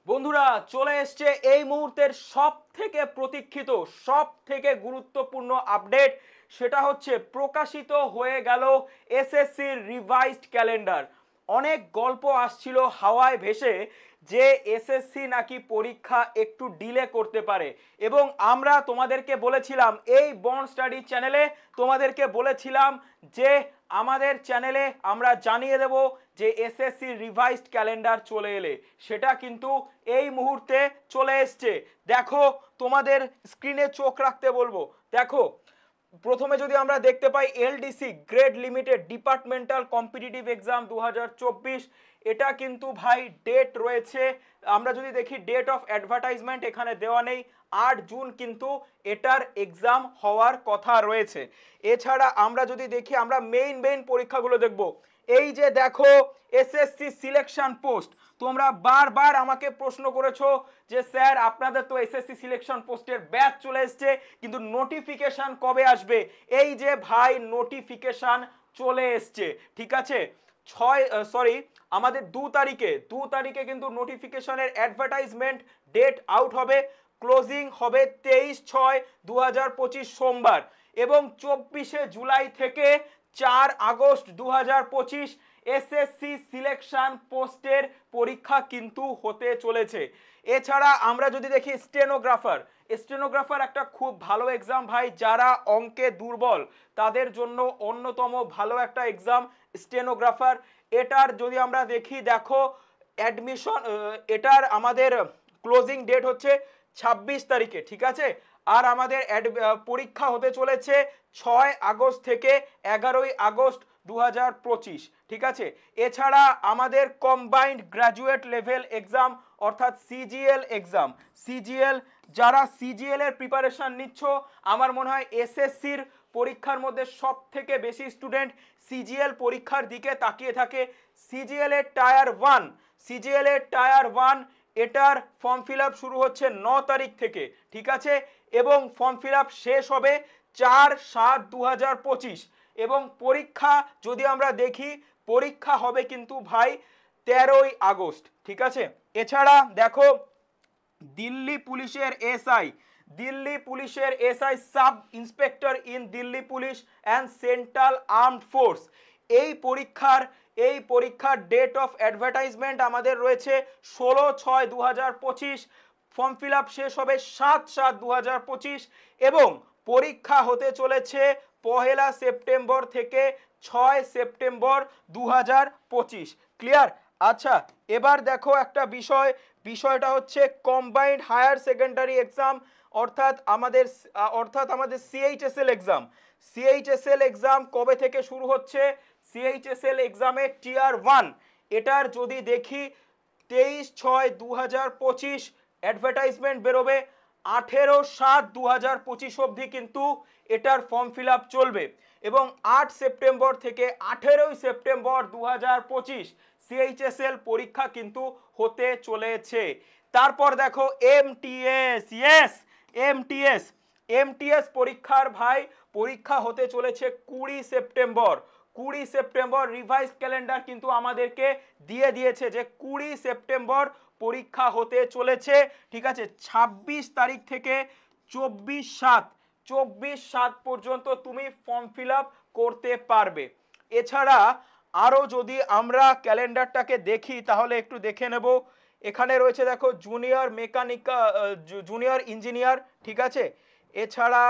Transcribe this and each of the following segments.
বন্ধুরা চলে এসছে এই মুহূর্তের সব থেকে প্রতীক্ষিত সব থেকে গুরুত্বপূর্ণ আপডেট। সেটা হচ্ছে প্রকাশিত হয়ে গেল এসএসসির রিভাইজড ক্যালেন্ডার। অনেক গল্প আসছিল হাওয়ায় ভেসে যে এসএসসি নাকি পরীক্ষা একটু ডিলে করতে পারে, এবং আমরা তোমাদেরকে বলেছিলাম এই বন্ড স্টাডি চ্যানেলে তোমাদেরকে বলেছিলাম যে আমাদের চ্যানেলে আমরা জানিয়ে দেব যে এসএসসি রিভাইজড ক্যালেন্ডার চলে এলে সেটা কিন্তু এই মুহূর্তে চলে এসছে। দেখো তোমাদের স্ক্রিনে চোখ রাখতে বলবো। দেখো প্রথমে যদি আমরা দেখতে পাই LDC grade limited departmental competitive exam 2024, এটা কিন্তু ভাই ডেট রয়েছে। আমরা যদি দেখি ডেট অফ অ্যাডভার্টাইজমেন্ট এখানে দেওয়া নেই, 8 জুন কিন্তু এটার এক্সাম হওয়ার কথা রয়েছে। এছাড়া আমরা যদি দেখি আমরা মেইন পরীক্ষাগুলো দেখব। এই যে দেখো এসএসসি সিলেকশন পোস্ট, তোমরা বারবার আমাকে প্রশ্ন করেছো যে স্যার আপনাদের তো এসএসসি সিলেকশন পোস্টের ব্যাচ চলে এসছে কিন্তু নোটিফিকেশন কবে আসবে। এই যে ভাই নোটিফিকেশন চলে এসছে, ঠিক আছে। আমাদের 2 তারিখে কিন্তু নোটিফিকেশনের অ্যাডভার্টাইজমেন্ট ডেট আউট হবে। ক্লোজিং হবে 23/6/2025 সোমবার, এবং 24 জুলাই থেকে 4 আগস্ট 2025 এসএসসি সিলেকশন পোস্টের পরীক্ষা কিন্তু হতে চলেছে। এছাড়া আমরা যদি দেখি স্টেনোগ্রাফার একটা খুব ভালো এক্সাম ভাই, যারা অঙ্কে দুর্বল তাদের জন্য অন্যতম ভালো একটা এক্সাম স্টেনোগ্রাফার। এটার যদি আমরা দেখি দেখো অ্যাডমিশন, এটার আমাদের ক্লোজিং ডেট হচ্ছে 26 তারিখে, ঠিক আছে। আর আমাদের পরীক্ষা হতে চলেছে 6 আগস্ট থেকে 11 আগস্ট 2025, ঠিক আছে। এছাড়া আমাদের কম্বাইন্ড গ্র্যাজুয়েট লেভেল এক্সাম অর্থাৎ সিজিএল, যারা সিজিএল এর প্রিপারেশন নিচ্ছ, আমার মনে হয় এসএসসির পরীক্ষার মধ্যে সব থেকে বেশি স্টুডেন্ট সিজিএল পরীক্ষার দিকে তাকিয়ে থাকে। সিজিএল এর টায়ার 1 এটার ফর্ম ফিল আপ শুরু হচ্ছে 9 তারিখ থেকে, ঠিক আছে, এবং ফর্ম ফিল আপ শেষ হবে 4/7/2025, এবং পরীক্ষা যদি আমরা দেখি পরীক্ষা হবে কিন্তু ভাই 13 আগস্ট, ঠিক আছে। এছাড়া দেখো দিল্লি পুলিশের SI sub inspector in Delhi police and central armed force, এই পরীক্ষার ডেট অফ অ্যাডভার্টাইজমেন্ট আমাদের রয়েছে 16/6/2025, ফর্ম ফিল আপ শেষ হবে 7/7/2025, এবং পরীক্ষা হতে চলেছে 1 সেপ্টেম্বর থেকে 6 সেপ্টেম্বর 2025। ক্লিয়ার? আচ্ছা, এবার দেখো একটা বিষয়টা হচ্ছে কম্বাইন্ড হায়ার সেকেন্ডারি এক্সাম অর্থাৎ আমাদের সিএইচএসএল এক্সাম কবে থেকে শুরু হচ্ছে। সিএইচএসএল এক্সামের টিয়ার 1 এটার যদি দেখি 23/6/2025 অ্যাডভার্টাইজমেন্ট বেরোবে, 18/7/2025 অবধি কিন্তু এটার ফর্ম ফিল আপ চলবে, এবং 8 সেপ্টেম্বর থেকে 18 সেপ্টেম্বর 2025 সিএইচএসএল পরীক্ষা কিন্তু হতে চলেছে। তারপর দেখো এমটিএস পরীক্ষার ভাই পরীক্ষা হতে চলেছে 20 সেপ্টেম্বর রিভাইজ ক্যালেন্ডার কিন্তু আমাদেরকে দিয়ে দিয়েছে যে 20 সেপ্টেম্বর পরীক্ষা হতে চলেছে, ঠিক আছে। 26 তারিখ থেকে 24/7 পর্যন্ত তুমি ফর্ম ফিল আপ করতে পারবে। এছাড়া আরও যদি আমরা ক্যালেন্ডারটাকে দেখি তাহলে একটু দেখে নেব। এখানে রয়েছে দেখো জুনিয়র ইঞ্জিনিয়ার, ঠিক আছে। এছাড়া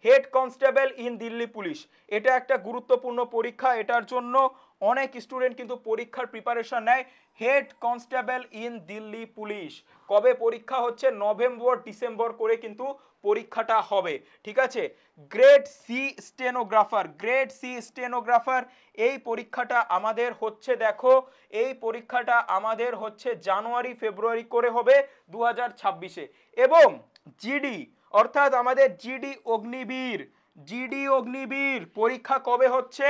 head constable in Delhi police, এটা একটা গুরুত্বপূর্ণ পরীক্ষা, এটার জন্য অনেক স্টুডেন্ট কিন্তু পরীক্ষার প্রিপারেশন নেয়। Head constable in Delhi police কবে পরীক্ষা হচ্ছে? নভেম্বর ডিসেম্বর করে কিন্তু পরীক্ষাটা হবে, ঠিক আছে। গ্রেড সি স্টেনোগ্রাফার এই পরীক্ষাটা আমাদের হচ্ছে, দেখো এই পরীক্ষাটা আমাদের হচ্ছে জানুয়ারি ফেব্রুয়ারি করে হবে 2026-এ, এবং জিডি অর্থাৎ আমাদের জিডি অগ্নিবীর পরীক্ষা কবে হচ্ছে?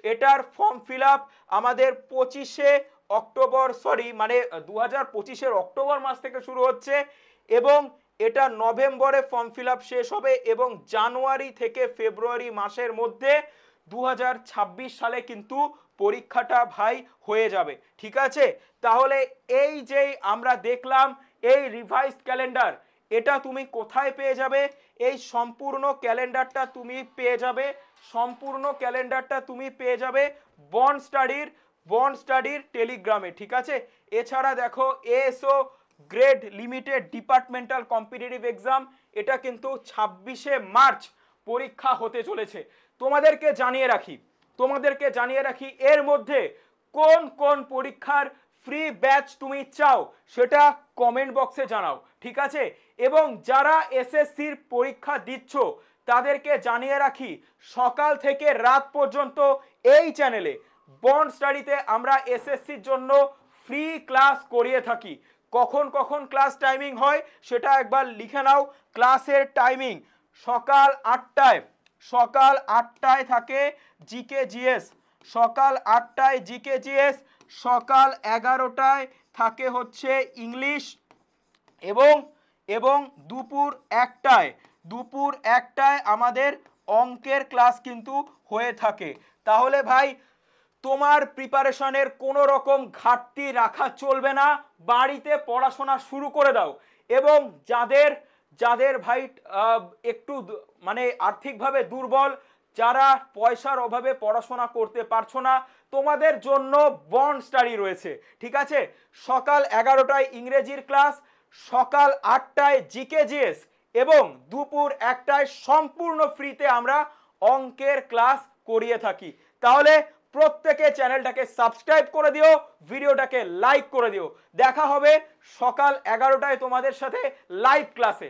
এটার ফর্ম ফিল আপ আমাদের 2025 অক্টোবর মাস থেকে শুরু হচ্ছে, এবং এটা নভেম্বরে ফর্ম ফিল আপ শেষ হবে, এবং জানুয়ারি থেকে ফেব্রুয়ারি মাসের মধ্যে 2026 সালে কিন্তু পরীক্ষাটা ভাই হয়ে যাবে, ঠিক আছে। তাহলে এই যে আমরা দেখলাম এই রিভাইজড ক্যালেন্ডার এটা তুমি কোথায় পেয়ে যাবে? এই সম্পূর্ণ ক্যালেন্ডারটা তুমি পেয়ে যাবে, সম্পূর্ণ ক্যালেন্ডারটা তুমি পেয়ে যাবে বন্ড স্টাডির টেলিগ্রামে, ঠিক আছে? এছাড়া দেখো ASO grade limited departmental competitive exam, এটা কিন্তু 26শে মার্চ পরীক্ষা হতে চলেছে। তোমাদেরকে জানিয়ে রাখি এর মধ্যে কোন কোন পরীক্ষার ফ্রি ব্যাচ তুমি চাও সেটা কমেন্ট বক্সে জানাও, ঠিক আছে? এবং যারা এসএসসির পরীক্ষা দিচ্ছ তাদেরকে জানিয়ে রাখি সকাল থেকে রাত পর্যন্ত এই চ্যানেলে বন্ড স্টাডিতে আমরা এসএসসির জন্য ফ্রি ক্লাস করিয়ে থাকি। কখন কখন ক্লাস টাইমিং হয় সেটা একবার লিখে নাও। ক্লাসের টাইমিং সকাল 8টায় থাকে জিকে জিএস, সকাল 8টায় জিকে জিএস, সকাল 11টায় থাকে হচ্ছে ইংলিশ, এবং দুপুর 1টায় আমাদের অঙ্কের ক্লাস কিন্তু হয়ে থাকে। তাহলে ভাই তোমার প্রিপারেশনের কোনো রকম ঘাটতি রাখা চলবে না, বাড়িতে পড়াশোনা শুরু করে দাও। এবং যাদের ভাই একটু মানে আর্থিকভাবে দুর্বল, যারা পয়সার অভাবে পড়াশোনা করতে পারছো না, তোমাদের জন্য বন্ড স্টাডি রয়েছে, ঠিক আছে? সকাল 11টায় ইংরেজির ক্লাস, সকাল 8টায় জিকে জিএস এবং দুপুর 1টায় সম্পূর্ণ ফ্রিতে আমরা অঙ্কের ক্লাস করিয়ে থাকি। তাহলে প্রত্যেকে চ্যানেলটাকে সাবস্ক্রাইব করে দিও, ভিডিওটাকে লাইক করে দিও। দেখা হবে সকাল 11টায় তোমাদের সাথে লাইভ ক্লাসে।